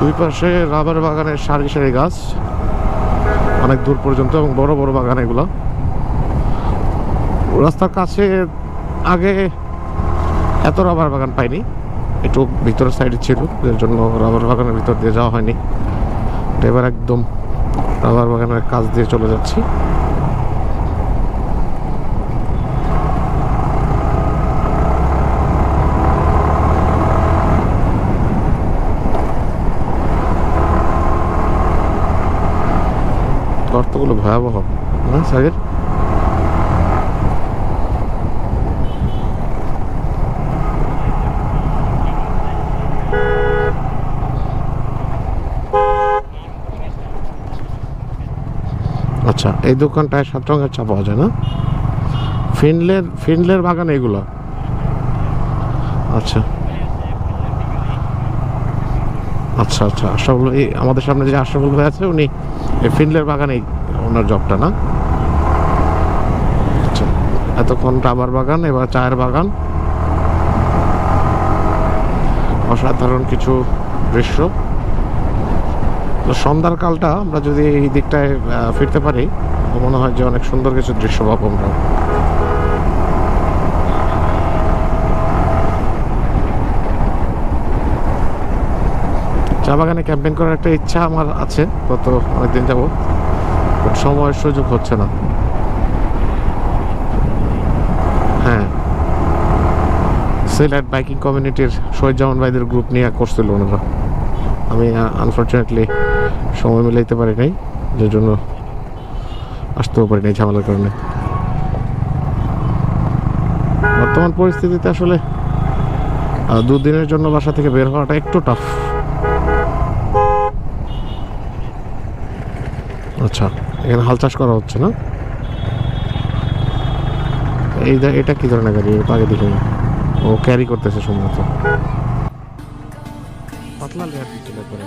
দুই পাশে রাবার বাগানের সারি সারি গাছ, অনেক দূর পর্যন্ত, এবং বড় বড় বাগান এগুলো। রাস্তার কাছে আগে এত রাবার বাগান পাইনি, একটু ভিতরের সাইডে ছিল, এর জন্য রাবার বাগানের ভিতর দিয়ে যাওয়া হয়নি। এবার একদম রাবার বাগানের কাছ দিয়ে চলে যাচ্ছি। গর্তগুলো ভয়াবহ না সাইড? আচ্ছা, এই দোকানটায় 7 রঙের চা পাওয়া যায় না? ফিনলের বাগান এগুলো। আচ্ছা আচ্ছা আচ্ছা, আশরাফুল, এই আমাদের সামনে যে আশরাফুল ভাই আছে, উনি এই ফিনলের বাগানেই ওনার জবটা না? আচ্ছা, এতক্ষণ রাবার বাগান, এবার চায়ের বাগান। অসাধারণ কিছু দৃশ্য। তো সন্ধ্যার কালটা আমরা যদি এই দিকটায় ফিরতে পারি, মনে হয় যে অনেক সুন্দর কিছু দৃশ্য পাবো আমরা। চা বাগানে ক্যাম্পেইন করার একটা ইচ্ছা আমার আছে গত অনেকদিন যাবো, বাট সময়ের সুযোগ হচ্ছে না। হ্যাঁ, সিলেট বাইকিং কমিউনিটির শহীদজামান ভাইদের গ্রুপ নিয়ে করছিল ওনারা। আমি আনফর্চুনেটলি সময় মিলাইতে পারি নাই, যে জন্য আসতেও পারি নাই ঝামেলার কারণে। বর্তমান পরিস্থিতিতে আসলে 2 দিনের জন্য বাসা থেকে বের হওয়াটা একটু টাফ। আচ্ছা, এখানে হাল চাষ করা হচ্ছে না? এটা কি ধরনের গাড়ি? আগে দেখিনি। ও ক্যারি করতেছে সম্ভবত, পাতলা লেয়ার দিতে করে।